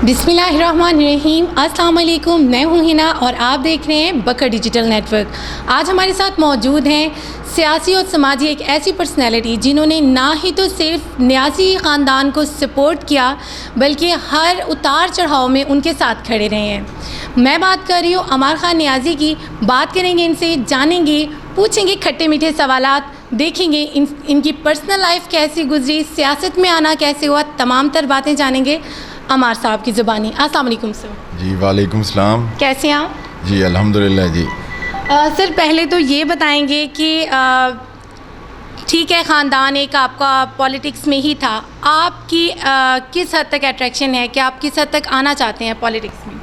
बिस्मिल्लाहिर्रहमानिर्रहीम। अस्सलाम वालेकुम। मैं हूँ हिना और आप देख रहे हैं बकर डिजिटल नेटवर्क। आज हमारे साथ मौजूद हैं सियासी और समाजी एक ऐसी पर्सनैलिटी जिन्होंने ना ही तो सिर्फ न्याजी ख़ानदान को सपोर्ट किया बल्कि हर उतार चढ़ाव में उनके साथ खड़े रहे हैं। मैं बात कर रही हूँ अमार ख़ान नियाज़ी की। बात करेंगे इनसे, जानेंगे, पूछेंगे खट्टे मीठे सवालात, देखेंगे इनकी पर्सनल लाइफ कैसी गुजरी, सियासत में आना कैसे हुआ, तमाम तर बातें जानेंगे अमार साहब की ज़ुबानी। अस्सलाम वालेकुम सर। जी वालेकुम सलाम। कैसे हैं आप? जी अल्हम्दुलिल्लाह जी। सर पहले तो ये बताएंगे कि ठीक है ख़ानदान एक आपका पॉलिटिक्स में ही था, आपकी किस हद तक अट्रैक्शन है कि आप किस हद तक आना चाहते हैं पॉलिटिक्स में?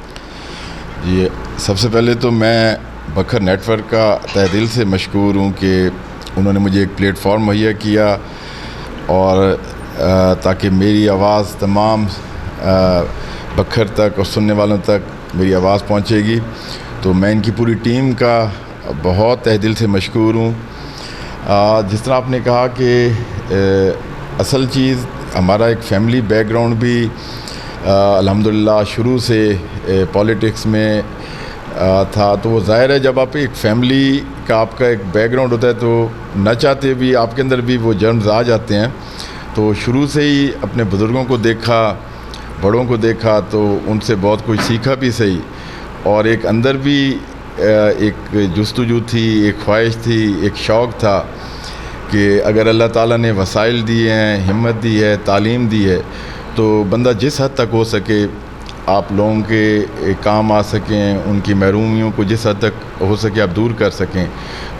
जी सबसे पहले तो मैं बकर नेटवर्क का तहे दिल से मशकूर हूँ कि उन्होंने मुझे एक प्लेटफॉर्म मुहैया किया और ताकि मेरी आवाज़ तमाम बकर तक और सुनने वालों तक मेरी आवाज़ पहुँचेगी। तो मैं इनकी पूरी टीम का बहुत तहे दिल से मशकूर हूँ। जिस तरह आपने कहा कि असल चीज़ हमारा एक फ़ैमिली बैकग्राउंड भी अल्हम्दुलिल्लाह शुरू से पॉलिटिक्स में था। तो वो ज़ाहिर है जब आप एक फ़ैमिली का आपका एक बैकग्राउंड होता है तो न चाहते भी आपके अंदर भी वो जर्म्स आ जाते हैं। तो शुरू से ही अपने बुज़ुर्गों को देखा, बड़ों को देखा, तो उनसे बहुत कुछ सीखा भी सही और एक अंदर भी एक जुस्तजू थी, एक ख्वाहिश थी, एक शौक़ था कि अगर अल्लाह ताला ने वसाइल दिए हैं, हिम्मत दी है, तालीम दी है, तो बंदा जिस हद तक हो सके आप लोगों के काम आ सकें, उनकी महरूमियों को जिस हद तक हो सके आप दूर कर सकें।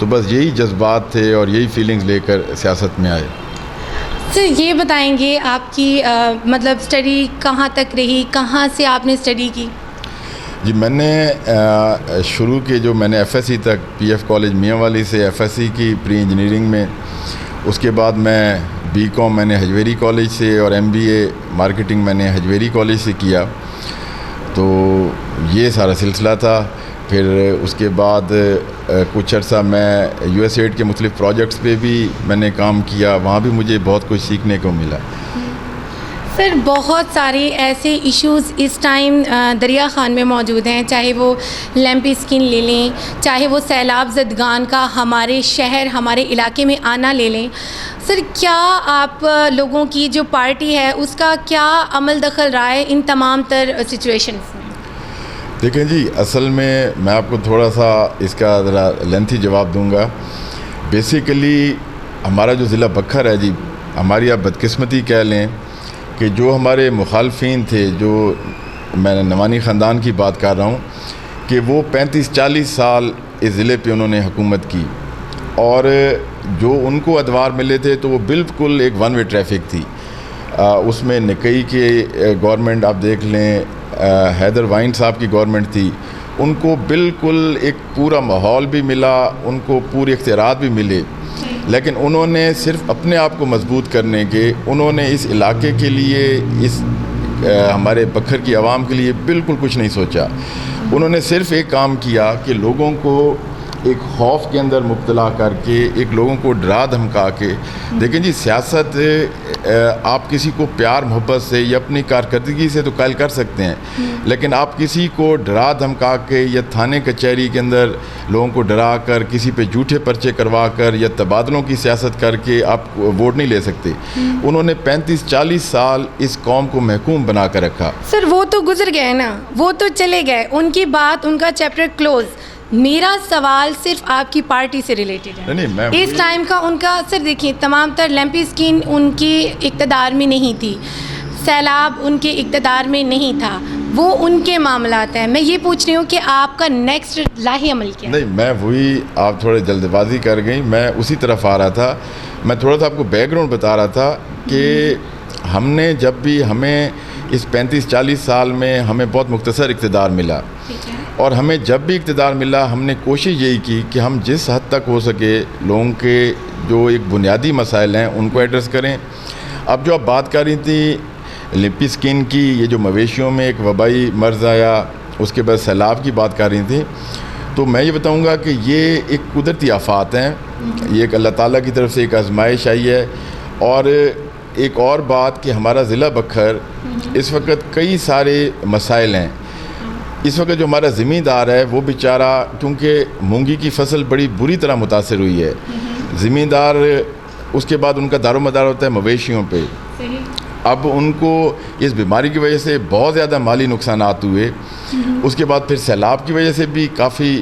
तो बस यही जज्बात थे और यही फीलिंग्स लेकर सियासत में आए। सर ये बताएंगे आपकी मतलब स्टडी कहाँ तक रही, कहाँ से आपने स्टडी की? जी मैंने शुरू के जो मैंने एफएससी तक पीएफ कॉलेज मियांवाली से एफएससी की प्री इंजीनियरिंग में, उसके बाद मैं बीकॉम मैंने हजवेरी कॉलेज से और एमबीए मार्केटिंग मैंने हजवेरी कॉलेज से किया। तो ये सारा सिलसिला था। फिर उसके बाद कुछ अर्सा मैं यूएसएड के मुख्तलिफ़ प्रोजेक्ट्स पे भी मैंने काम किया, वहाँ भी मुझे बहुत कुछ सीखने को मिला। सर बहुत सारे ऐसे इश्यूज़ इस टाइम दरिया ख़ान में मौजूद हैं, चाहे वो लैम्पी स्किन ले लें, चाहे वो सैलाब ज़दगान का हमारे शहर हमारे इलाके में आना ले लें। सर क्या आप लोगों की जो पार्टी है उसका क्या अमल दखल रहा है इन तमाम तर सिचुएशंस में? देखें जी, असल में मैं आपको थोड़ा सा इसका ज़रा लेंथी जवाब दूंगा। बेसिकली हमारा जो ज़िला बकर है जी, हमारी आप बदकिस्मती कह लें कि जो हमारे मुखालफिन थे, जो मैं नवानी ख़ानदान की बात कर रहा हूँ, कि वो 35-40 साल इस ज़िले पे उन्होंने हुकूमत की और जो उनको अदवार मिले थे तो वो बिल्कुल एक वन वे ट्रैफिक थी। उसमें नकई के गवर्नमेंट आप देख लें, हैदर वाइन साहब की गवर्नमेंट थी, उनको बिल्कुल एक पूरा माहौल भी मिला, उनको पूरे इख्तियारात भी मिले, लेकिन उन्होंने सिर्फ अपने आप को मजबूत करने के, उन्होंने इस इलाके के लिए, इस हमारे बकर की आवाम के लिए बिल्कुल कुछ नहीं सोचा। उन्होंने सिर्फ एक काम किया कि लोगों को एक खौफ के अंदर मुब्तला करके, एक लोगों को डरा धमका के। देखें जी, सियासत आप किसी को प्यार मोहब्बत से या अपनी कारकर्दगी से तो कायल कर सकते हैं, लेकिन आप किसी को डरा धमका के या थाने कचहरी के अंदर लोगों को डरा कर, किसी पे झूठे पर्चे करवा कर या तबादलों की सियासत करके आप वोट नहीं ले सकते। उन्होंने 35-40 साल इस कौम को महकूम बना कर रखा। सर वो तो गुजर गए ना, वो तो चले गए, उनकी बात, उनका चैप्टर क्लोज। मेरा सवाल सिर्फ आपकी पार्टी से रिलेटेड है। नहीं, इस टाइम का उनका सर देखिए, तमाम तर लैम्पी स्किन उनकी इक़्तिदार में नहीं थी, सैलाब उनके इक़्तिदार में नहीं था, वो उनके मामलात हैं। मैं ये पूछ रही हूँ कि आपका नेक्स्ट लाही अमल क्या? नहीं, मैं वही, आप थोड़े जल्दबाजी कर गई, मैं उसी तरफ आ रहा था। मैं थोड़ा सा आपको बैकग्राउंड बता रहा था कि हमने जब भी हमें इस 35-40 साल में हमें बहुत मुख्तसर इक़्तिदार मिला और हमें जब भी इक़्तिदार मिला हमने कोशिश यही की कि हम जिस हद तक हो सके लोगों के जो एक बुनियादी मसाइल हैं उनको एड्रेस करें। अब जो आप बात कर रही थी लिपी स्किन की, ये जो मवेशियों में एक वबाई मर्ज़ आया, उसके बाद सैलाब की बात कर रही थी, तो मैं ये बताऊंगा कि ये एक कुदरती आफात हैं, ये एक अल्लाह ताला की तरफ से एक आजमाइश आई है और एक और बात कि हमारा ज़िला बखर इस वक्त कई सारे मसाइल हैं। इस वक्त जो हमारा ज़मींदार है वो बेचारा, क्योंकि मूंगी की फसल बड़ी बुरी तरह मुतासर हुई है, ज़मींदार उसके बाद उनका दारोमदार होता है मवेशियों पे। अब उनको इस बीमारी की वजह से बहुत ज़्यादा माली नुकसानात हुए। उसके बाद फिर सैलाब की वजह से भी काफ़ी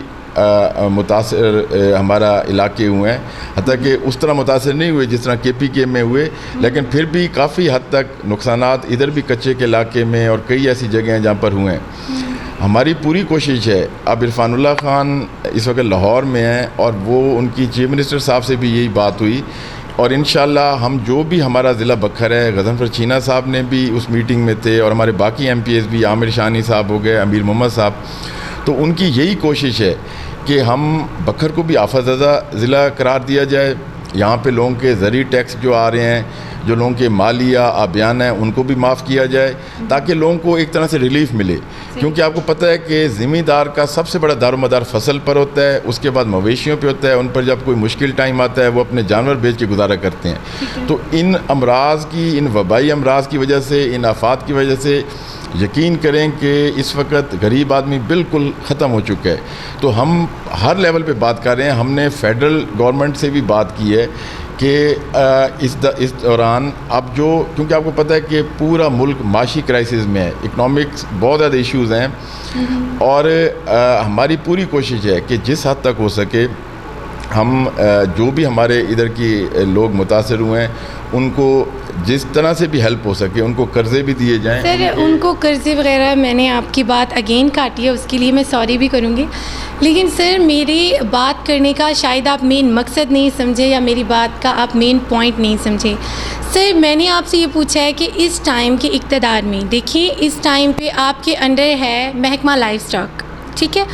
मुतासर हमारा इलाके हुए हैं, हत्ता कि उस तरह मुतासर नहीं हुए जिस तरह KPK में हुए, लेकिन फिर भी काफ़ी हद तक नुकसानात इधर भी कच्चे के इलाके में और कई ऐसी जगह हैं जहाँ पर हुए हैं। हमारी पूरी कोशिश है, अब इरफानुल्लाह खान इस वक्त लाहौर में हैं और वो उनकी चीफ मिनिस्टर साहब से भी यही बात हुई, और इंशाल्लाह हम जो भी हमारा ज़िला बखर है, गज़नफ़र चीना साहब ने भी उस मीटिंग में थे और हमारे बाकी MPs भी, आमिर शानी साहब हो गए, अमीर मोहम्मद साहब, तो उनकी यही कोशिश है कि हम बखर को भी आफतज़दा ज़िला करार दिया जाए। यहाँ पे लोगों के ज़री टैक्स जो आ रहे हैं, जो लोगों के मालिया आबियान हैं, उनको भी माफ़ किया जाए ताकि लोगों को एक तरह से रिलीफ मिले। क्योंकि आपको पता है कि ज़मींदार का सबसे बड़ा दारोमदार फसल पर होता है, उसके बाद मवेशियों पे होता है। उन पर जब कोई मुश्किल टाइम आता है वो अपने जानवर बेच के गुजारा करते हैं। तो इन अमराज की, इन वबाई अमराज की वजह से, इन आफात की वजह से यकीन करें कि इस वक्त गरीब आदमी बिल्कुल ख़त्म हो चुका है। तो हम हर लेवल पे बात कर रहे हैं। हमने फेडरल गवर्नमेंट से भी बात की है कि इस दौरान अब जो, क्योंकि आपको पता है कि पूरा मुल्क माशी क्राइसिस में है, इकनॉमिक्स बहुत ज़्यादा इश्यूज़ हैं, और हमारी पूरी कोशिश है कि जिस हद तक हो सके हम जो भी हमारे इधर की लोग मुतासर हुए हैं उनको जिस तरह से भी हेल्प हो सके, उनको कर्ज़े भी दिए जाएं। सर उनको कर्ज़े वगैरह, मैंने आपकी बात अगेन काटी है, उसके लिए मैं सॉरी भी करूँगी, लेकिन सर मेरी बात करने का शायद आप मेन मकसद नहीं समझे या मेरी बात का आप मेन पॉइंट नहीं समझे। सर मैंने आपसे ये पूछा है कि इस टाइम के इक़्तिदार में, देखिए इस टाइम पे आपके अंडर है महकमा लाइफ स्टॉक, ठीक है,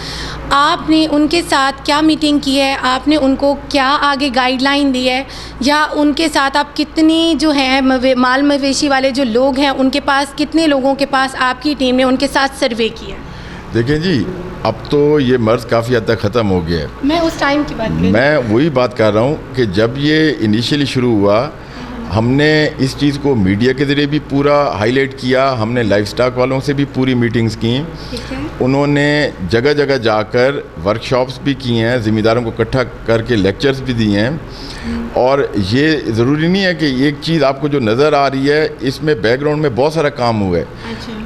आपने उनके साथ क्या मीटिंग की है, आपने उनको क्या आगे गाइडलाइन दी है, या उनके साथ आप कितनी जो है माल मवेशी वाले जो लोग हैं उनके पास, कितने लोगों के पास आपकी टीम ने उनके साथ सर्वे किया? देखिए जी, अब तो ये मर्ज़ काफ़ी हद तक ख़त्म हो गया है। मैं उस टाइम की बात कर रही हूँ। मैं वही बात कर रहा हूँ कि जब ये इनिशियली शुरू हुआ, हमने इस चीज़ को मीडिया के ज़रिए भी पूरा हाईलाइट किया, हमने लाइफ स्टॉक वालों से भी पूरी मीटिंग्स की, उन्होंने जगह जगह जाकर वर्कशॉप्स भी की हैं, ज़िम्मेदारों को इकट्ठा करके लेक्चर्स भी दिए हैं। और ये ज़रूरी नहीं है कि एक चीज़ आपको जो नज़र आ रही है, इसमें बैकग्राउंड में बहुत सारा काम हुआ है।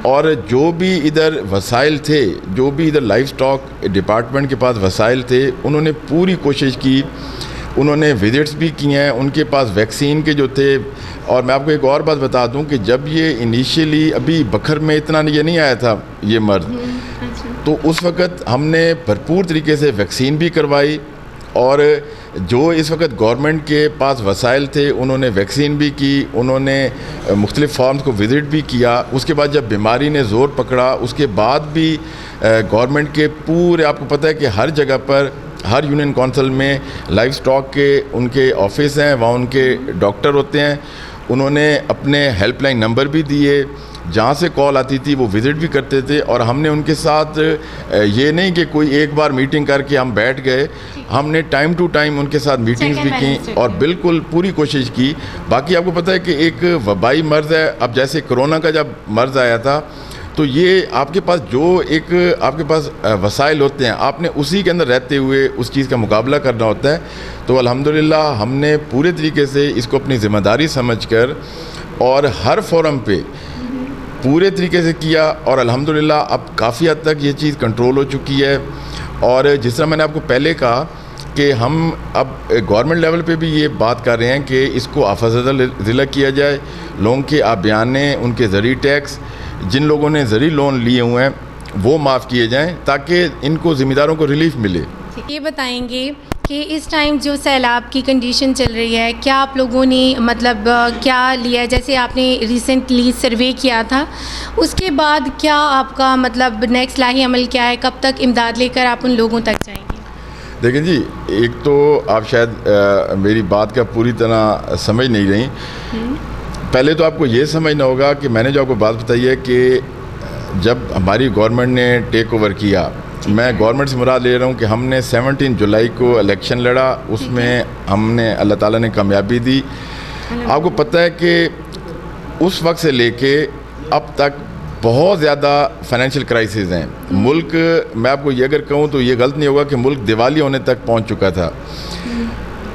और जो भी इधर वसाइल थे, जो भी इधर लाइफ स्टॉक डिपार्टमेंट के पास वसाइल थे, उन्होंने पूरी कोशिश की, उन्होंने विजिट्स भी किए हैं, उनके पास वैक्सीन के जो थे। और मैं आपको एक और बात बता दूं कि जब ये इनिशियली अभी बखर में इतना ये नहीं आया था ये मर्ज़, तो उस वक्त हमने भरपूर तरीके से वैक्सीन भी करवाई, और जो इस वक्त गवर्नमेंट के पास वसाइल थे उन्होंने वैक्सीन भी की, उन्होंने मुख्तलिफ़ फार्म्स को विज़िट भी किया। उसके बाद जब बीमारी ने ज़ोर पकड़ा, उसके बाद भी गवर्नमेंट के पूरे, आपको पता है कि हर जगह पर, हर यूनियन काउंसिल में लाइफ स्टॉक के उनके ऑफिस हैं, वहाँ उनके डॉक्टर होते हैं, उन्होंने अपने हेल्पलाइन नंबर भी दिए, जहाँ से कॉल आती थी वो विज़िट भी करते थे। और हमने उनके साथ ये नहीं कि कोई एक बार मीटिंग करके हम बैठ गए, हमने टाइम टू टाइम उनके साथ मीटिंग्स भी की और बिल्कुल पूरी कोशिश की। बाकी आपको पता है कि एक वबाई मर्ज़ है, अब जैसे कोरोना का जब मर्ज़ आया था, तो ये आपके पास जो एक आपके पास वसाइल होते हैं, आपने उसी के अंदर रहते हुए उस चीज़ का मुकाबला करना होता है। तो अल्हम्दुलिल्लाह हमने पूरे तरीके से इसको अपनी ज़िम्मेदारी समझकर और हर फोरम पे पूरे तरीके से किया, और अल्हम्दुलिल्लाह अब काफ़ी हद तक ये चीज़ कंट्रोल हो चुकी है। और जिस तरह मैंने आपको पहले कहा कि हम अब गवर्नमेंट लेवल पे भी ये बात कर रहे हैं कि इसको आफज़दा ज़िला किया जाए, लोगों के आबियाने, उनके ज़री टैक्स, जिन लोगों ने ज़री लोन लिए हुए हैं वो माफ़ किए जाएं ताकि इनको ज़िम्मेदारों को रिलीफ मिले। ये बताएंगे कि इस टाइम जो सैलाब की कंडीशन चल रही है, क्या आप लोगों ने मतलब क्या लिया है? जैसे आपने रिसेंटली सर्वे किया था, उसके बाद क्या आपका मतलब नेक्स्ट लाही अमल क्या है? कब तक इमदाद लेकर आप उन लोगों तक जाएंगे? देखें जी, एक तो आप शायद मेरी बात का पूरी तरह समझ नहीं रही। पहले तो आपको ये समझना होगा कि मैंने जो आपको बात बताई है कि जब हमारी गवर्नमेंट ने टेक ओवर किया, मैं गवर्नमेंट से मुराद ले रहा हूँ कि हमने 17 जुलाई को इलेक्शन लड़ा, उसमें हमने अल्लाह ताला ने कामयाबी दी। आपको पता है कि उस वक्त से लेके अब तक बहुत ज़्यादा फाइनेंशियल क्राइसिस हैं। मुल्क, मैं आपको ये अगर कहूँ तो ये गलत नहीं होगा कि मुल्क दिवाली होने तक पहुँच चुका था।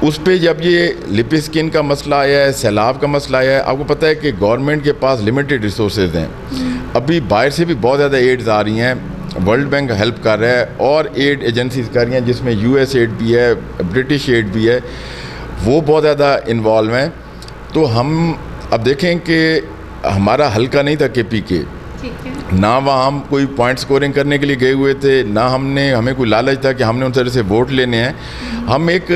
उस पे जब ये लिपि स्किन का मसला आया है, सैलाब का मसला आया है, आपको पता है कि गवर्नमेंट के पास लिमिटेड रिसोर्सेज हैं। अभी बाहर से भी बहुत ज़्यादा एड्स आ रही हैं, वर्ल्ड बैंक हेल्प कर रहा है और एड एजेंसीज कर रही हैं, जिसमें US एड भी है, ब्रिटिश एड भी है, वो बहुत ज़्यादा इन्वॉल्व हैं। तो हम अब देखें कि हमारा हल्का नहीं था KP के, ना वहाँ हम कोई पॉइंट स्कोरिंग करने के लिए गए हुए थे, ना हमें कोई लालच था कि हमने उन तरह से वोट लेने हैं। हम एक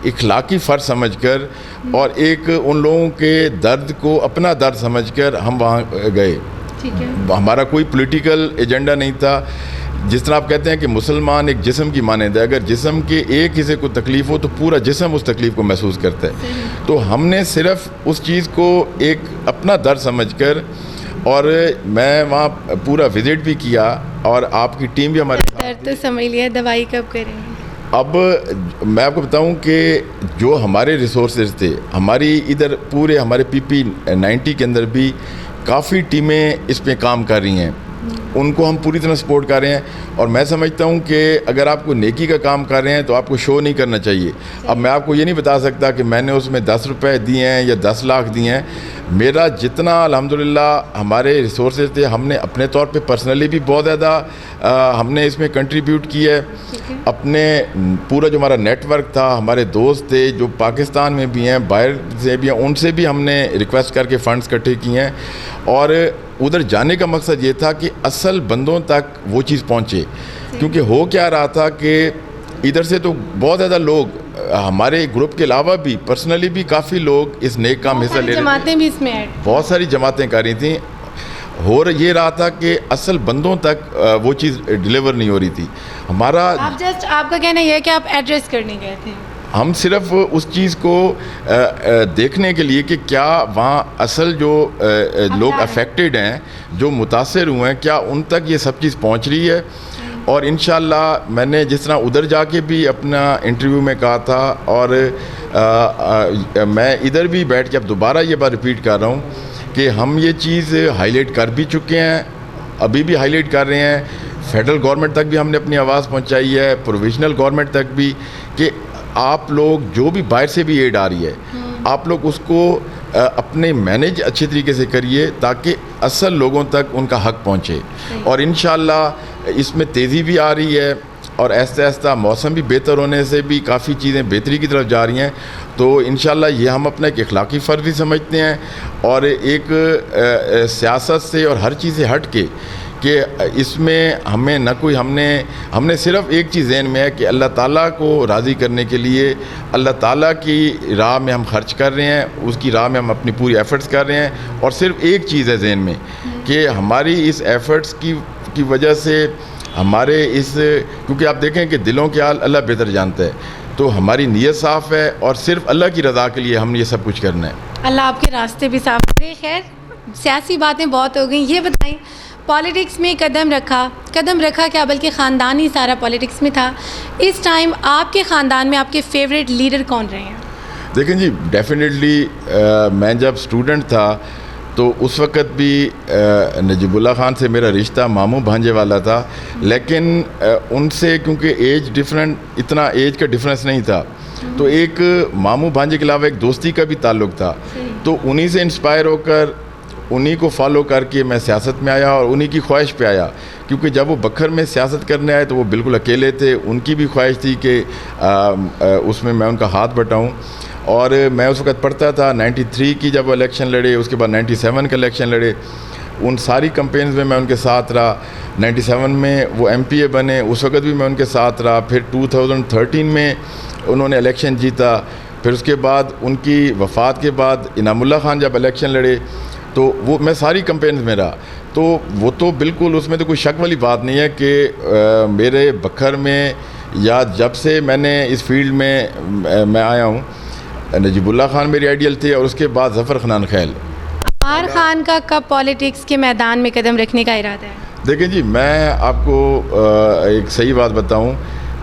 इखलाकी फ़र्ज समझकर और एक उन लोगों के दर्द को अपना दर्द समझकर हम वहाँ गए। हमारा कोई पॉलिटिकल एजेंडा नहीं था। जिस तरह आप कहते हैं कि मुसलमान एक जिस्म की मानद है, अगर जिस्म के एक हिस्से को तकलीफ़ हो तो पूरा जिस्म उस तकलीफ़ को महसूस करता है। तो हमने सिर्फ उस चीज़ को एक अपना दर्द समझकर, और मैं वहाँ पूरा विज़िट भी किया और आपकी टीम भी हमारे दर्द तो समझ लिया, दवाई कब करेंगे? अब मैं आपको बताऊं कि जो हमारे रिसोर्सेज थे, हमारी इधर पूरे हमारे PP 90 के अंदर भी काफ़ी टीमें इस पे काम कर रही हैं, उनको हम पूरी तरह सपोर्ट कर रहे हैं। और मैं समझता हूं कि अगर आपको नेकी का काम कर रहे हैं तो आपको शो नहीं करना चाहिए। अब मैं आपको ये नहीं बता सकता कि मैंने उसमें 10 रुपए दिए हैं या 10 लाख दिए हैं। मेरा जितना अल्हम्दुलिल्लाह हमारे रिसोर्सेज थे, हमने अपने तौर पे पर्सनली भी बहुत ज़्यादा हमने इसमें कंट्रीब्यूट किया है। अपने पूरा जो हमारा नेटवर्क था, हमारे दोस्त थे जो पाकिस्तान में भी हैं, बाहर से भी हैं, उनसे भी हमने रिक्वेस्ट करके फ़ंड्स इकट्ठे किए हैं। और उधर जाने का मकसद ये था कि असल बंदों तक वो चीज़ पहुँचे, क्योंकि हो क्या रहा था कि इधर से तो बहुत ज़्यादा लोग, हमारे ग्रुप के अलावा भी पर्सनली भी काफ़ी लोग इस नेक काम हिस्सा ले रहे थे। जमातें भी इसमें ऐड, बहुत सारी जमातें कर रही थी। ये रहा था कि असल बंदों तक वो चीज़ डिलीवर नहीं हो रही थी। हमारा आपका कहना यह है कि आप एड्रेस करने गए थे? हम सिर्फ उस चीज़ को देखने के लिए कि क्या वहाँ असल जो लोग अफेक्टेड हैं, जो मुतासर हुए हैं, क्या उन तक ये सब चीज़ पहुँच रही है। और इंशाल्लाह मैंने जिस तरह उधर जाके भी अपना इंटरव्यू में कहा था, और मैं इधर भी बैठ के अब दोबारा ये बात रिपीट कर रहा हूँ कि हम ये चीज़ हाईलाइट कर भी चुके हैं, अभी भी हाईलाइट कर रहे हैं। फेडरल गवर्नमेंट तक भी हमने अपनी आवाज़ पहुँचाई है, प्रोविजनल गवर्नमेंट तक भी, कि आप लोग जो भी बाहर से भी एड आ रही है, आप लोग उसको अपने मैनेज अच्छे तरीके से करिए ताकि असल लोगों तक उनका हक पहुँचे। और इंशाल्लाह इसमें तेज़ी भी आ रही है, और ऐसा ऐसा मौसम भी बेहतर होने से भी काफ़ी चीज़ें बेहतरी की तरफ जा रही हैं। तो इंशाल्लाह ये हम अपना एक इखलाकी फ़र्ज़ भी समझते हैं, और एक सियासत से और हर चीज़ से हट के कि इसमें हमें न कोई हमने सिर्फ़ एक चीज़ ज़हन में है कि अल्लाह ताला को राज़ी करने के लिए अल्लाह ताला की राह में हम खर्च कर रहे हैं, उसकी राह में हम अपनी पूरी एफ़र्ट्स कर रहे हैं। और सिर्फ़ एक चीज़ है ज़हन में कि हमारी इस एफ़र्ट्स की वजह से हमारे इस, क्योंकि आप देखें कि दिलों के हाल अल्लाह बेहतर जानता है, तो हमारी नीयत साफ़ है और सिर्फ़ अल्लाह की रज़ा के लिए हमने ये सब कुछ करना है। अल्लाह आपके रास्ते भी साफ करे। खैर, सियासी बातें बहुत हो गई, ये बताएं पॉलिटिक्स में कदम रखा क्या, बल्कि ख़ानदान ही सारा पॉलिटिक्स में था। इस टाइम आपके ख़ानदान में आपके फेवरेट लीडर कौन रहे हैं? देखें जी, डेफिनेटली मैं जब स्टूडेंट था तो उस वक़्त भी नजीबुल्लाह ख़ान से मेरा रिश्ता मामू भांजे वाला था, लेकिन उनसे क्योंकि एज डिफरेंट, इतना एज का डिफरेंस नहीं था, तो एक मामू भांजे के अलावा एक दोस्ती का भी ताल्लुक़ था। तो उन्हीं से इंस्पायर होकर, उन्हीं को फॉलो करके मैं सियासत में आया और उन्हीं की ख्वाहिश पे आया। क्योंकि जब वो बखर में सियासत करने आए तो वो बिल्कुल अकेले थे, उनकी भी ख्वाहिश थी कि उसमें मैं उनका हाथ बटाऊँ। और मैं उस वक़्त पढ़ता था, 93 की जब वो इलेक्शन लड़े, उसके बाद 97 का इलेक्शन लड़े, उन सारी कैंपेन्स में मैं उनके साथ रहा। 97 में वो MPA बने, उस वक़्त भी मैं उनके साथ रहा। फिर 2013 में उन्होंने इलेक्शन जीता। फिर उसके बाद उनकी वफ़ात के बाद इनामुल्लाह ख़ान जब इलेक्शन लड़े तो वो मैं सारी कैंपेन्स में रहा। तो वो तो बिल्कुल, उसमें तो कोई शक वाली बात नहीं है कि मेरे बखर में या जब से मैंने इस फील्ड में मैं आया हूँ, नजीबुल्लाह ख़ान मेरे आइडियल थे, और उसके बाद ज़फ़र खनान खैल। अमार ख़ान का कब पॉलिटिक्स के मैदान में कदम रखने का इरादा है? देखिए जी, मैं आपको एक सही बात बताऊं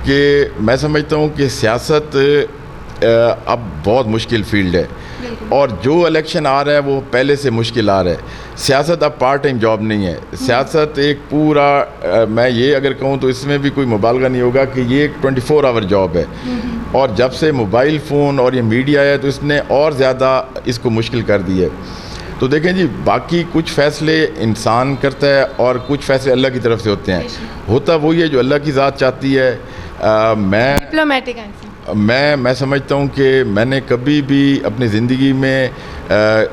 कि मैं समझता हूं कि सियासत अब बहुत मुश्किल फील्ड है। और जो इलेक्शन आ रहा है वो पहले से मुश्किल आ रहा है। सियासत अब पार्ट टाइम जॉब नहीं है, सियासत एक पूरा मैं ये अगर कहूँ तो इसमें भी कोई मुबालगा नहीं होगा कि ये एक 24 आवर जॉब है। और जब से मोबाइल फ़ोन और ये मीडिया है तो इसने और ज़्यादा इसको मुश्किल कर दी है। तो देखें जी, बाकी कुछ फ़ैसले इंसान करता है और कुछ फ़ैसले अल्लाह की तरफ से होते हैं। होता वही है जो अल्लाह की ज़ात चाहती है। Diplomatic answer. मैं समझता हूँ कि मैंने कभी भी अपनी ज़िंदगी में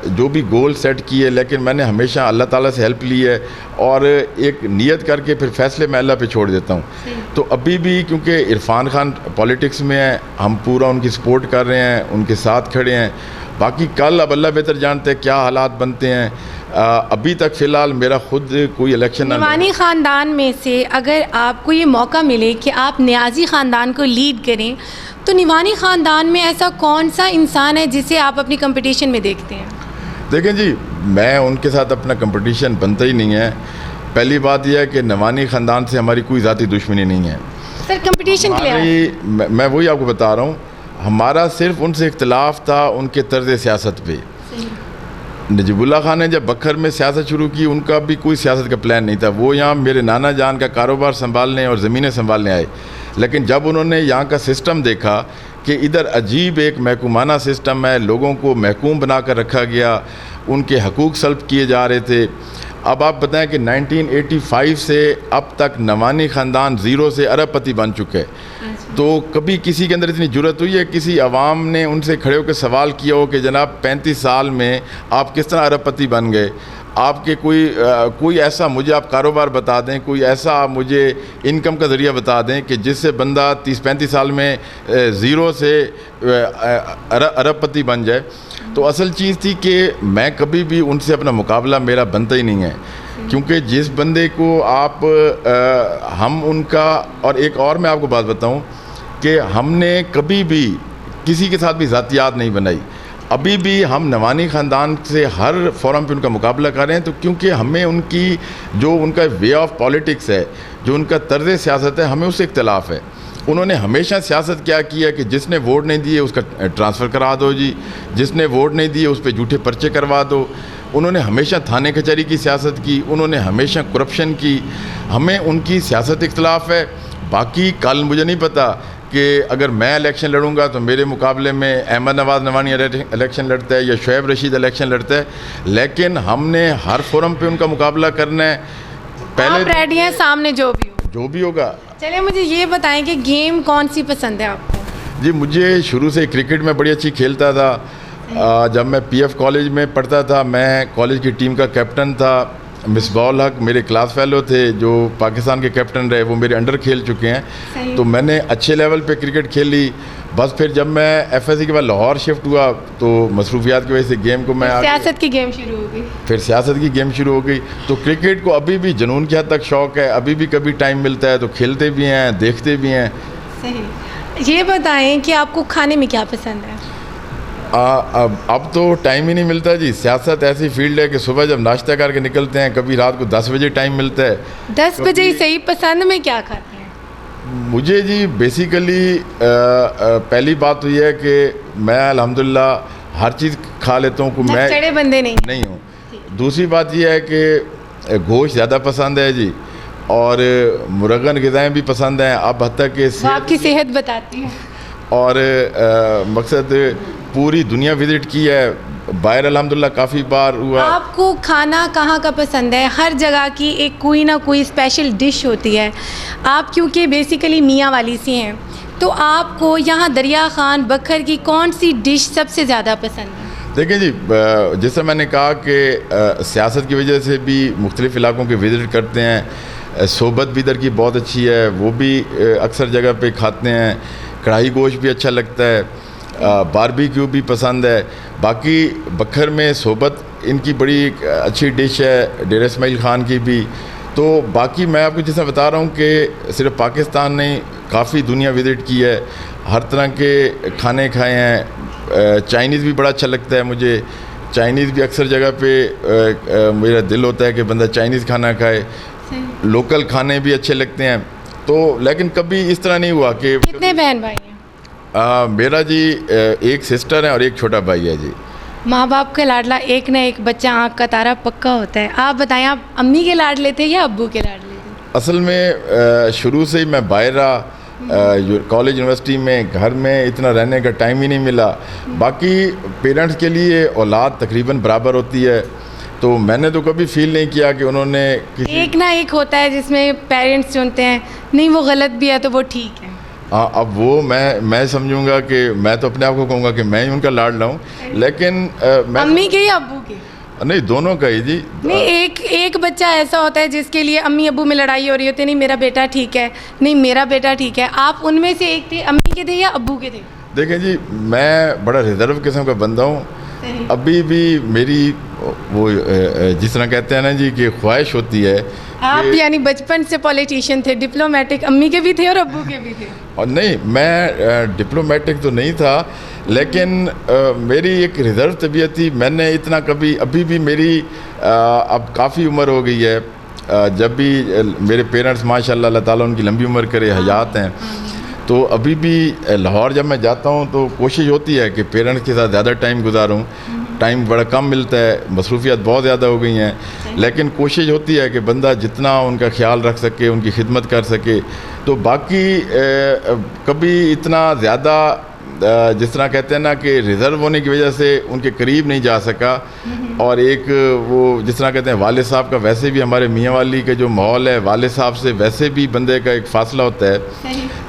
जो भी गोल सेट किए, लेकिन मैंने हमेशा अल्लाह ताला से हेल्प ली है और एक नियत करके फिर फैसले मैं अल्लाह पे छोड़ देता हूँ। तो अभी भी क्योंकि इरफान खान पॉलिटिक्स में है, हम पूरा उनकी सपोर्ट कर रहे हैं, उनके साथ खड़े हैं। बाकी कल अब अल्लाह बेहतर जानते हैं क्या हालात बनते हैं। अभी तक फ़िलहाल मेरा खुद कोई इलेक्शन निवानी ख़ानदान में से अगर आपको ये मौका मिले कि आप नियाज़ी ख़ानदान को लीड करें, तो निवानी ख़ानदान में ऐसा कौन सा इंसान है जिसे आप अपनी कंपटीशन में देखते हैं? देखें जी, मैं उनके साथ अपना कंपटीशन बनता ही नहीं है। पहली बात यह है कि निवानी ख़ानदान से हमारी कोई ज़ाती दुश्मनी नहीं है। सर कंपटीशन के लिए मैं वही आपको बता रहा हूँ, हमारा सिर्फ उनसे इख्तलाफ था उनके तर्ज़ सियासत पे। नजीबुल्लाह खान ने जब बखर में सियासत शुरू की, उनका भी कोई सियासत का प्लान नहीं था। वो यहाँ मेरे नाना जान का कारोबार संभालने और ज़मीनें संभालने आए, लेकिन जब उन्होंने यहाँ का सिस्टम देखा कि इधर अजीब एक महकूमाना सिस्टम है, लोगों को महकूम बना कर रखा गया, उनके हकूक़ सल्ब किए जा रहे थे। अब आप बताएं कि 1985 से अब तक नवानी ख़ानदान ज़ीरो से अरबपति बन चुके हैं। तो कभी किसी के अंदर इतनी जुर्रत हुई है किसी अवाम ने उनसे खड़े होकर सवाल किया हो कि जनाब 35 साल में आप किस तरह अरबपति बन गए? आपके कोई ऐसा मुझे आप कारोबार बता दें, कोई ऐसा आप मुझे इनकम का ज़रिया बता दें कि जिससे बंदा 30-35 साल में ज़ीरो से अरबपति बन जाए। तो असल चीज़ थी कि मैं कभी भी उनसे अपना मुकाबला मेरा बनता ही नहीं है, क्योंकि जिस बंदे को आप हम उनका। और एक और मैं आपको बात बताऊं कि हमने कभी भी किसी के साथ भी ज़ातियात नहीं बनाई। अभी भी हम नवानी ख़ानदान से हर फोरम पे उनका मुकाबला कर रहे हैं, तो क्योंकि हमें उनकी जो उनका वे ऑफ पॉलिटिक्स है, जो उनका तर्ज़ सियासत है, हमें उससे इख्तलाफ है। उन्होंने हमेशा सियासत क्या किया कि जिसने वोट नहीं दिए उसका ट्रांसफ़र करा दो जी, जिसने वोट नहीं दिए उस पर झूठे पर्चे करवा दो। उन्होंने हमेशा थाने कचहरी की सियासत की, उन्होंने हमेशा करप्शन की। हमें उनकी सियासत इख्तलाफ है। बाकी कल मुझे नहीं पता कि अगर मैं इलेक्शन लड़ूंगा तो मेरे मुकाबले में अहमद नवाज़ नवानी इलेक्शन लड़ता है या शुएब रशीद इलेक्शन लड़ता है, लेकिन हमने हर फोरम पे उनका मुकाबला करना है। पहले आप रेडी हैं सामने जो भी होगा। चलिए मुझे ये बताएं कि गेम कौन सी पसंद है आपको? जी, मुझे शुरू से क्रिकेट में बड़ी अच्छी खेलता था। जब मैं पीएफ कॉलेज में पढ़ता था, मैं कॉलेज की टीम का कैप्टन था। मिसबाउल हक मेरे क्लास फेलो थे जो पाकिस्तान के कैप्टन रहे, वो मेरे अंडर खेल चुके हैं। तो मैंने अच्छे लेवल पे क्रिकेट खेली। बस फिर जब मैं एफएससी के बाद लाहौर शिफ्ट हुआ तो मसरूफियात की वजह से गेम को मैं सियासत की गेम शुरू हो गई। फिर सियासत की गेम शुरू हो गई। तो क्रिकेट को अभी भी जुनून की हद तक शौक़ है। अभी भी कभी टाइम मिलता है तो खेलते भी हैं, देखते भी हैं। सही। ये बताएं कि आपको खाने में क्या पसंद है? अब तो टाइम ही नहीं मिलता जी। सियासत ऐसी फील्ड है कि सुबह जब नाश्ता करके निकलते हैं, कभी रात को 10 बजे टाइम मिलता है। 10 बजे ही सही। पसंद में क्या खाते हैं? मुझे जी बेसिकली पहली बात तो ये है कि मैं अल्हम्दुलिल्लाह हर चीज़ खा लेता हूँ। मैं चढ़े बंदे नहीं हूँ। दूसरी बात यह है कि गोश्त ज़्यादा पसंद है जी, और मुरगन ग़िज़ाएँ भी पसंद हैं। अब हद तक कि आपकी सेहत बताती है। और मकसद पूरी दुनिया विज़िट की है, बाहर अल्हम्दुलिल्लाह काफ़ी बार हुआ। आपको खाना कहाँ का पसंद है? हर जगह की एक कोई ना कोई स्पेशल डिश होती है। आप क्योंकि बेसिकली मियाँ वाली सी हैं, तो आपको यहाँ दरिया ख़ान बखर की कौन सी डिश सबसे ज़्यादा पसंद है? देखिए जी, जैसे मैंने कहा कि सियासत की वजह से भी मुख्तलिफ़ इलाकों के विज़िट करते हैं। सोबत भी इधर की बहुत अच्छी है, वो भी अक्सर जगह पे खाते हैं। कढ़ाई गोश्त भी अच्छा लगता है, बारबेक्यू भी पसंद है। बाकी बखर में सोबत इनकी बड़ी अच्छी डिश है, डेरा इस्माइल ख़ान की भी। तो बाकी मैं आपको जैसा बता रहा हूँ कि सिर्फ पाकिस्तान नहीं, काफ़ी दुनिया विज़िट की है, हर तरह के खाने खाए हैं। चाइनीज़ भी बड़ा अच्छा लगता है मुझे। चाइनीज़ भी अक्सर जगह पे मेरा दिल होता है कि बंदा चाइनीज़ खाना खाए। लोकल खाने भी अच्छे लगते हैं। तो लेकिन कभी इस तरह नहीं हुआ कि कितने बहन भाई हैं? मेरा जी एक सिस्टर है और एक छोटा भाई है जी। माँ बाप का लाडला एक ना एक बच्चा आँख का तारा पक्का होता है। आप बताएं, आप अम्मी के लाडले थे या अब्बू के लाडले थे? असल में शुरू से ही मैं बाहर रहा, कॉलेज यूनिवर्सिटी में, घर में इतना रहने का टाइम ही नहीं मिला। बाकी पेरेंट्स के लिए औलाद तकरीबन बराबर होती है, तो मैंने तो कभी फील नहीं किया कि उन्होंने एक ना एक होता है जिसमें पेरेंट्स चुनते हैं, नहीं वो गलत भी है तो वो ठीक है। हाँ, अब वो मैं समझूंगा कि मैं तो अपने आप को कहूँगा कि मैं ही उनका लाडला हूँ, लेकिन मैं अम्मी के या अब्बू के? नहीं, दोनों का ही जी। नहीं, एक बच्चा ऐसा होता है जिसके लिए अम्मी अब्बू में लड़ाई हो रही होती है, नहीं मेरा बेटा ठीक है, नहीं मेरा बेटा ठीक है। आप उनमें से एक थे, अम्मी के थे या अब्बू के थे? देखें जी, मैं बड़ा रिजर्व किस्म का बंदा हूँ। अभी भी मेरी वो जिस तरह कहते हैं ना जी कि ख्वाहिश होती है। आप यानी बचपन से पॉलिटिशियन थे, डिप्लोमेटिक अम्मी के भी थे और अब्बू के भी थे? और नहीं, मैं डिप्लोमेटिक तो नहीं था, लेकिन मेरी एक रिज़र्व तबीयत थी। मैंने इतना कभी, अभी भी मेरी अब काफ़ी उम्र हो गई है, जब भी मेरे पेरेंट्स माशाल्लाह अल्लाह ताला उनकी लंबी उम्र करे हयात हैं, तो अभी भी लाहौर जब मैं जाता हूँ तो कोशिश होती है कि पेरेंट्स के साथ ज़्यादा टाइम गुजारूँ। टाइम बड़ा कम मिलता है, मसरूफियात बहुत ज़्यादा हो गई हैं, लेकिन कोशिश होती है कि बंदा जितना उनका ख्याल रख सके, उनकी खिदमत कर सके। तो बाकी कभी इतना ज़्यादा जिस तरह कहते हैं ना कि रिज़र्व होने की वजह से उनके करीब नहीं जा सका। और एक वो जिस तरह कहते हैं वालिद साहब का, वैसे भी हमारे मियाँ वाली के जो माहौल है, वालिद साहब से वैसे भी बंदे का एक फ़ासला होता है,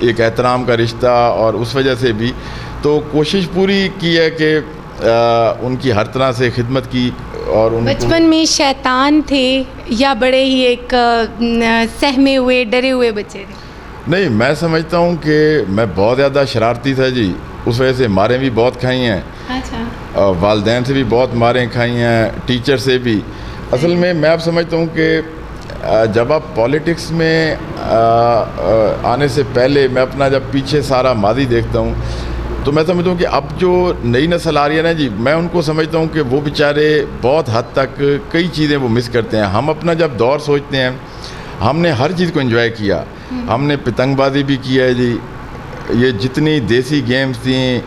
एक एहतराम का रिश्ता, और उस वजह से भी तो कोशिश पूरी की है कि उनकी हर तरह से खिदमत की। और बचपन में शैतान थे या बड़े ही एक सहमे हुए डरे हुए बच्चे थे? नहीं, मैं समझता हूँ कि मैं बहुत ज़्यादा शरारती था जी, उस वजह से मारें भी बहुत खाई हैं। अच्छा। वालदैन से भी बहुत मारें खाई हैं, टीचर से भी। असल में मैं अब समझता हूँ कि जब आप पॉलिटिक्स में आने से पहले मैं अपना जब पीछे सारा मादी देखता हूँ, तो मैं समझता हूँ कि अब जो नई नस्ल आ रही है ना जी, मैं उनको समझता हूँ कि वो बेचारे बहुत हद तक कई चीज़ें वो मिस करते हैं। हम अपना जब दौर सोचते हैं, हमने हर चीज़ को एंजॉय किया। हमने पतंगबाजी भी किया है जी, ये जितनी देसी गेम्स थी,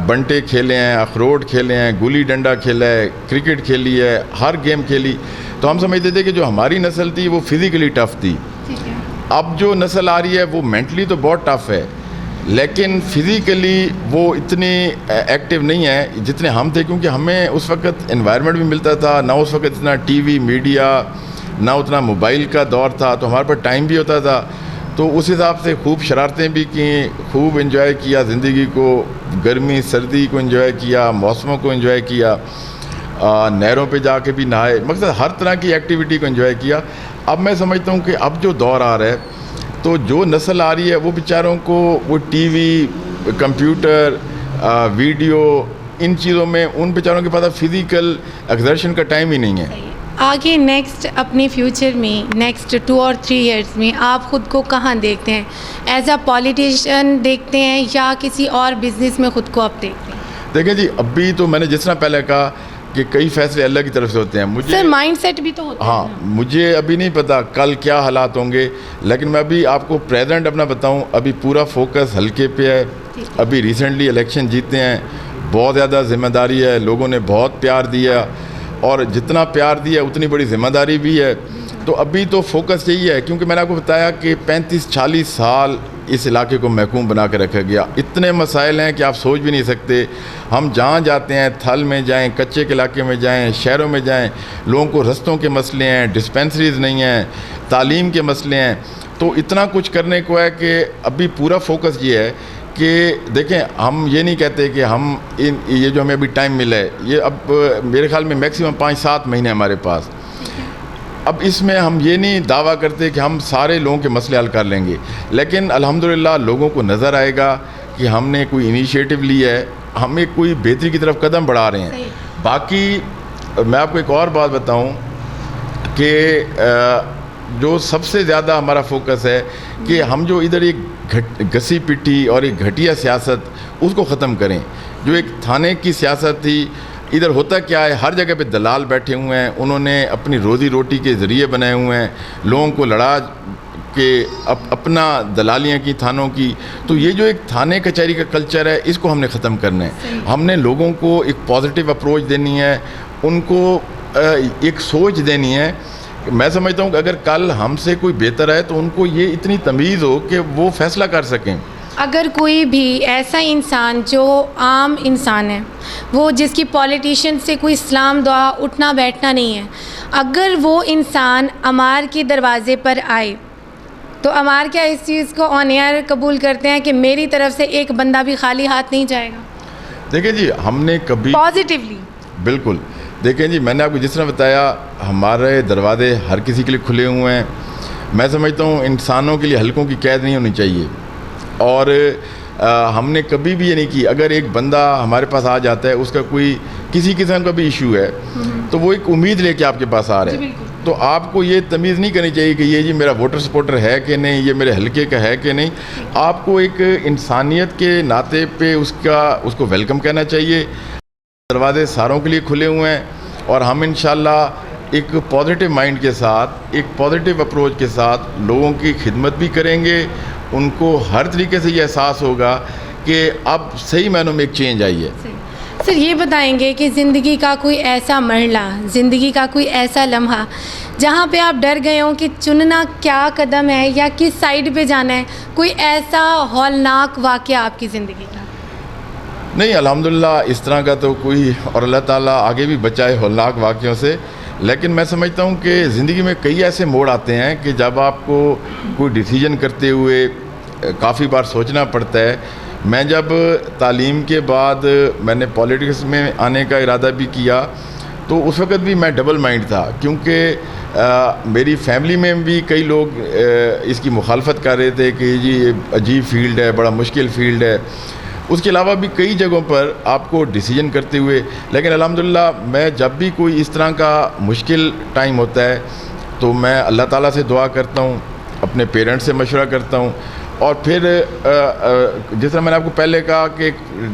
बंटे खेले हैं, अखरोट खेले हैं, गुली डंडा खेला है, क्रिकेट खेली है, हर गेम खेली। तो हम समझते थे कि जो हमारी नस्ल थी वो फिज़िकली टफ़ थी। अब जो नस्ल आ रही है वो मेंटली तो बहुत टफ़ है, लेकिन फ़िज़िकली वो इतनी एक्टिव नहीं है जितने हम थे, क्योंकि हमें उस वक़्त एनवायरनमेंट भी मिलता था, ना उस वक़्त इतना टीवी मीडिया, ना उतना मोबाइल का दौर था, तो हमारे पास टाइम भी होता था। तो उस हिसाब से खूब शरारतें भी की, खूब एंजॉय किया ज़िंदगी को, गर्मी सर्दी को एंजॉय किया, मौसमों को एंजॉय किया, नहरों पे जाके भी नहाए, मकसद हर तरह की एक्टिविटी को एंजॉय किया। अब मैं समझता हूँ कि अब जो दौर आ रहा है, तो जो नस्ल आ रही है वो बेचारों को वो टीवी, कंप्यूटर, वीडियो, इन चीज़ों में उन बेचारों के पास फिज़िकल एक्सर्शन का टाइम ही नहीं है। आगे नेक्स्ट अपने फ्यूचर में, नेक्स्ट 2 और 3 इयर्स में आप ख़ुद को कहाँ देखते हैं? एज अ पॉलिटिशियन देखते हैं या किसी और बिज़नेस में ख़ुद को आप देखते हैं? देखिए जी, अभी तो मैंने जिस तरह पहले कहा कि कई फैसले अल्लाह की तरफ से होते हैं। मुझे सर माइंडसेट भी तो होता है। हाँ, मुझे अभी नहीं पता कल क्या हालात होंगे, लेकिन मैं अभी आपको प्रेजेंट अपना बताऊं, अभी पूरा फोकस हल्के पे है। अभी रिसेंटली इलेक्शन जीते हैं, बहुत ज़्यादा जिम्मेदारी है, लोगों ने बहुत प्यार दिया, और जितना प्यार दिया उतनी बड़ी जिम्मेदारी भी है। तो अभी तो फोकस यही है, क्योंकि मैंने आपको बताया कि 35-40 साल इस इलाके को महकूम बना के रखा गया। इतने मसाइल हैं कि आप सोच भी नहीं सकते। हम जहाँ जाते हैं, थल में जाएं, कच्चे के इलाके में जाएं, शहरों में जाएं, लोगों को रस्तों के मसले हैं, डिस्पेंसरीज़ नहीं हैं, तालीम के मसले हैं। तो इतना कुछ करने को है कि अभी पूरा फोकस ये है कि देखें, हम ये नहीं कहते कि हम ये जो हमें अभी टाइम मिला है, ये अब मेरे ख्याल में मैक्सिमम 5-7 महीने हमारे पास। अब इसमें हम ये नहीं दावा करते कि हम सारे लोगों के मसले हल कर लेंगे, लेकिन अल्हम्दुलिल्लाह लोगों को नज़र आएगा कि हमने कोई इनिशिएटिव लिया है, हमें कोई बेहतरी की तरफ कदम बढ़ा रहे हैं। बाकी मैं आपको एक और बात बताऊं कि जो सबसे ज़्यादा हमारा फोकस है कि हम जो इधर एक घसी पिटी और एक घटिया सियासत उसको ख़त्म करें। जो एक थाने की सियासत थी, इधर होता क्या है, हर जगह पे दलाल बैठे हुए हैं, उन्होंने अपनी रोज़ी रोटी के ज़रिए बनाए हुए हैं, लोगों को लड़ा कि अपना दलालियाँ की थानों की, तो ये जो एक थाने कचहरी का कल्चर है इसको हमने ख़त्म करना है। हमने लोगों को एक पॉजिटिव अप्रोच देनी है, उनको एक सोच देनी है। मैं समझता हूँ कि अगर कल हमसे कोई बेहतर है तो उनको ये इतनी तमीज़ हो कि वो फ़ैसला कर सकें। अगर कोई भी ऐसा इंसान जो आम इंसान है, वो जिसकी पॉलिटिशियन से कोई इस्लाम दुआ उठना बैठना नहीं है, अगर वो इंसान अमार के दरवाज़े पर आए तो अमार क्या इस चीज़ को ऑन एयर कबूल करते हैं कि मेरी तरफ से एक बंदा भी खाली हाथ नहीं जाएगा? देखिए जी, हमने कभी पॉजिटिवली बिल्कुल, देखें जी, मैंने आपको जिस तरह बताया हमारे दरवाजे हर किसी के लिए खुले हुए हैं। मैं समझता हूँ इंसानों के लिए हलकों की कैद नहीं होनी चाहिए, और हमने कभी भी ये नहीं की अगर एक बंदा हमारे पास आ जाता है, उसका कोई किसी किस्म का भी इशू है, तो वो एक उम्मीद लेके आपके पास आ रहा है, तो आपको ये तमीज़ नहीं करनी चाहिए कि ये जी मेरा वोटर सपोर्टर है कि नहीं, ये मेरे हलके का है कि नहीं। आपको एक इंसानियत के नाते पे उसको वेलकम कहना चाहिए। दरवाजे सारों के लिए खुले हुए हैं और हम इंशाल्लाह एक पॉजिटिव माइंड के साथ, एक पॉजिटिव अप्रोच के साथ लोगों की खिदमत भी करेंगे। उनको हर तरीके से ये एहसास होगा कि अब सही मायनों में एक चेंज आई है। सर, ये बताएंगे कि ज़िंदगी का कोई ऐसा मरला, ज़िंदगी का कोई ऐसा लम्हा जहाँ पे आप डर गए हों कि चुनना क्या कदम है या किस साइड पे जाना है, कोई ऐसा हौलनाक वाक़या आपकी ज़िंदगी का? नहीं, अल्हम्दुलिल्लाह इस तरह का तो कोई, और अल्लाह ताला आगे भी बचाए हौलनाक वाक़यों से। लेकिन मैं समझता हूँ कि ज़िंदगी में कई ऐसे मोड़ आते हैं कि जब आपको कोई डिसीजन करते हुए काफ़ी बार सोचना पड़ता है। मैं जब तालीम के बाद मैंने पॉलिटिक्स में आने का इरादा भी किया, तो उस वक़्त भी मैं डबल माइंड था, क्योंकि मेरी फैमिली में भी कई लोग इसकी मुखालफत कर रहे थे कि जी ये अजीब फील्ड है, बड़ा मुश्किल फील्ड है। उसके अलावा भी कई जगहों पर आपको डिसीजन करते हुए, लेकिन अल्हम्दुलिल्लाह मैं जब भी कोई इस तरह का मुश्किल टाइम होता है तो मैं अल्लाह ताला से दुआ करता हूँ, अपने पेरेंट्स से मशवरा करता हूँ, और फिर जिस तरह मैंने आपको पहले कहा कि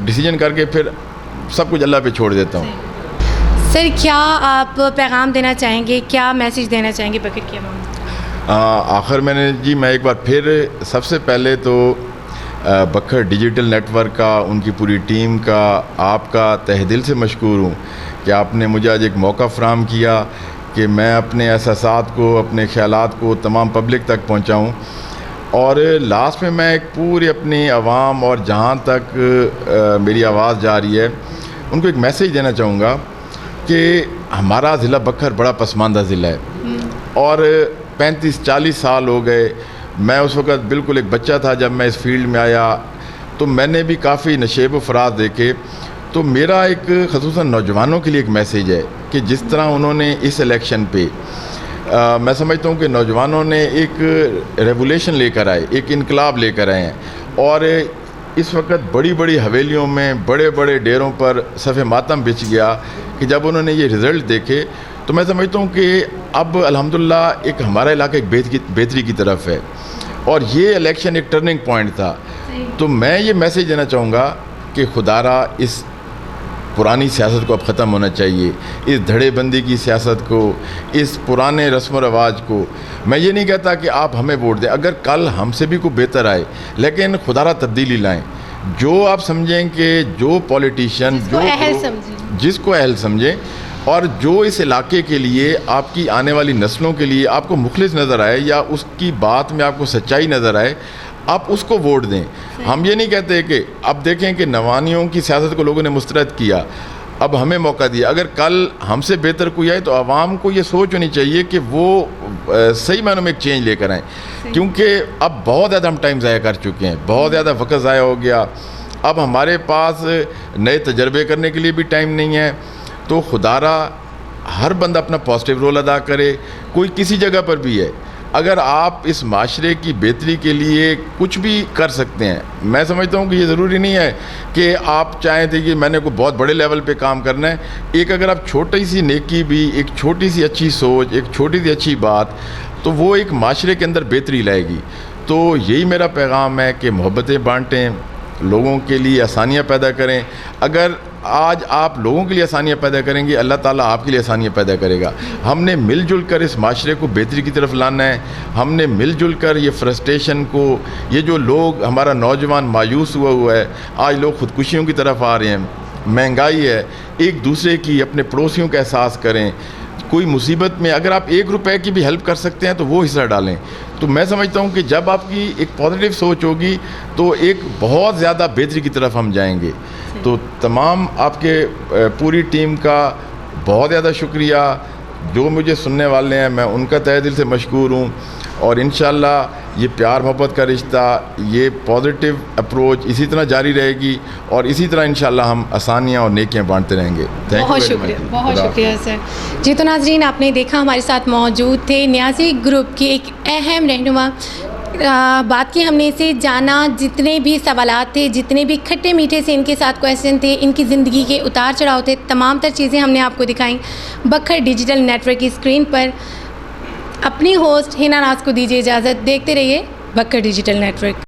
डिसीजन करके फिर सब कुछ अल्लाह पे छोड़ देता हूँ। सर, क्या आप पैगाम देना चाहेंगे, क्या मैसेज देना चाहेंगे बकेट की अवाम को? आखिर मैंने जी, मैं एक बार फिर सबसे पहले तो बखर डिजिटल नेटवर्क का, उनकी पूरी टीम का, आपका तहे दिल से मशकूर हूँ कि आपने मुझे आज एक मौका फ़राहम किया कि मैं अपने एहसासात को, अपने ख़यालात को तमाम पब्लिक तक पहुँचाऊँ। और लास्ट में मैं एक पूरी अपनी आवाम और जहाँ तक मेरी आवाज़ जा रही है उनको एक मैसेज देना चाहूँगा कि हमारा ज़िला बखर बड़ा पसमानदा ज़िला है, और 35-40 साल हो गए। मैं उस वक़्त बिल्कुल एक बच्चा था जब मैं इस फील्ड में आया, तो मैंने भी काफ़ी नशेब व फ़राज देखे। तो मेरा एक ख़ुसूसन नौजवानों के लिए एक मैसेज है कि जिस तरह उन्होंने इस इलेक्शन पे मैं समझता हूँ कि नौजवानों ने एक रेवोल्यूशन लेकर आए, एक इनकलाब लेकर आए हैं, और इस वक्त बड़ी बड़ी हवेलियों में, बड़े बड़े डेरों पर सफ़े मातम बिछ गया कि जब उन्होंने ये रिज़ल्ट देखे, तो मैं समझता हूँ कि अब अल्हम्दुलिल्लाह एक हमारा इलाका एक बेहतरी की तरफ है, और ये इलेक्शन एक टर्निंग पॉइंट था। तो मैं ये मैसेज देना चाहूँगा कि खुदारा इस पुरानी सियासत को अब ख़त्म होना चाहिए, इस धड़ेबंदी की सियासत को, इस पुराने रस्म व रवाज को। मैं ये नहीं कहता कि आप हमें वोट दें, अगर कल हमसे भी कोई बेहतर आए, लेकिन खुदारा तब्दीली लाएं। जो आप समझें कि जो पॉलिटिशियन जिसको अहल समझें, और जो इस इलाके के लिए, आपकी आने वाली नस्लों के लिए आपको मुखलिस नज़र आए या उसकी बात में आपको सच्चाई नज़र आए, आप उसको वोट दें। हम ये नहीं कहते कि अब देखें कि नवानियों की सियासत को लोगों ने मुस्तरद किया, अब हमें मौका दिया। अगर कल हमसे बेहतर कोई आए तो आवाम को ये सोच होनी चाहिए कि वो सही मायनों में एक चेंज लेकर आएँ, क्योंकि अब बहुत ज़्यादा हम टाइम ज़ाया कर चुके हैं, बहुत ज़्यादा वक्त ज़ाया हो गया। अब हमारे पास नए तजर्बे करने के लिए भी टाइम नहीं है। तो खुदारा हर बंदा अपना पॉजिटिव रोल अदा करे, कोई किसी जगह पर भी है। अगर आप इस माशरे की बेहतरी के लिए कुछ भी कर सकते हैं, मैं समझता हूँ कि ये ज़रूरी नहीं है कि आप चाहें थे कि मैंने कोई बहुत बड़े लेवल पे काम करना है। एक अगर आप छोटी सी नेकी भी, एक छोटी सी अच्छी सोच, एक छोटी सी अच्छी बात, तो वो एक माशरे के अंदर बेहतरी लाएगी। तो यही मेरा पैगाम है कि मोहब्बतें बाँटें, लोगों के लिए आसानियाँ पैदा करें। अगर आज आप लोगों के लिए आसानियाँ पैदा करेंगे, अल्लाह ताला आपके लिए आसानियाँ पैदा करेगा। हमने मिलजुल कर इस माशरे को बेहतरी की तरफ लाना है। हमने मिलजुल कर ये फ्रस्ट्रेशन को, ये जो लोग, हमारा नौजवान मायूस हुआ है, आज लोग ख़ुदकुशियों की तरफ आ रहे हैं, महंगाई है, एक दूसरे की, अपने पड़ोसियों का एहसास करें। कोई मुसीबत में अगर आप 1 रुपए की भी हेल्प कर सकते हैं तो वो हिस्सा डालें। तो मैं समझता हूँ कि जब आपकी एक पॉजिटिव सोच होगी तो एक बहुत ज़्यादा बेहतरी की तरफ हम जाएंगे। तो तमाम आपके पूरी टीम का बहुत ज़्यादा शुक्रिया। जो मुझे सुनने वाले हैं मैं उनका तहे दिल से मशकूर हूँ, और इंशाअल्लाह ये प्यार मोहब्बत का रिश्ता, ये पॉजिटिव अप्रोच इसी तरह जारी रहेगी, और इसी तरह इंशाअल्लाह हम आसानियाँ और नेकियाँ बांटते रहेंगे। बहुत शुक्रिया, बहुत शुक्रिया सर। जी तो नाज़रीन, आपने देखा हमारे साथ मौजूद थे न्याज़ी ग्रुप के एक अहम रहनुमा। बात की हमने इसे जाना, जितने भी सवालात थे, जितने भी खट्टे मीठे से इनके साथ क्वेश्चन थे, इनकी ज़िंदगी के उतार चढ़ाव थे, तमाम तर चीज़ें हमने आपको दिखाई बखर डिजिटल नेटवर्क की स्क्रीन पर। अपनी होस्ट हिना नाज को दीजिए इजाज़त। देखते रहिए बखर डिजिटल नेटवर्क।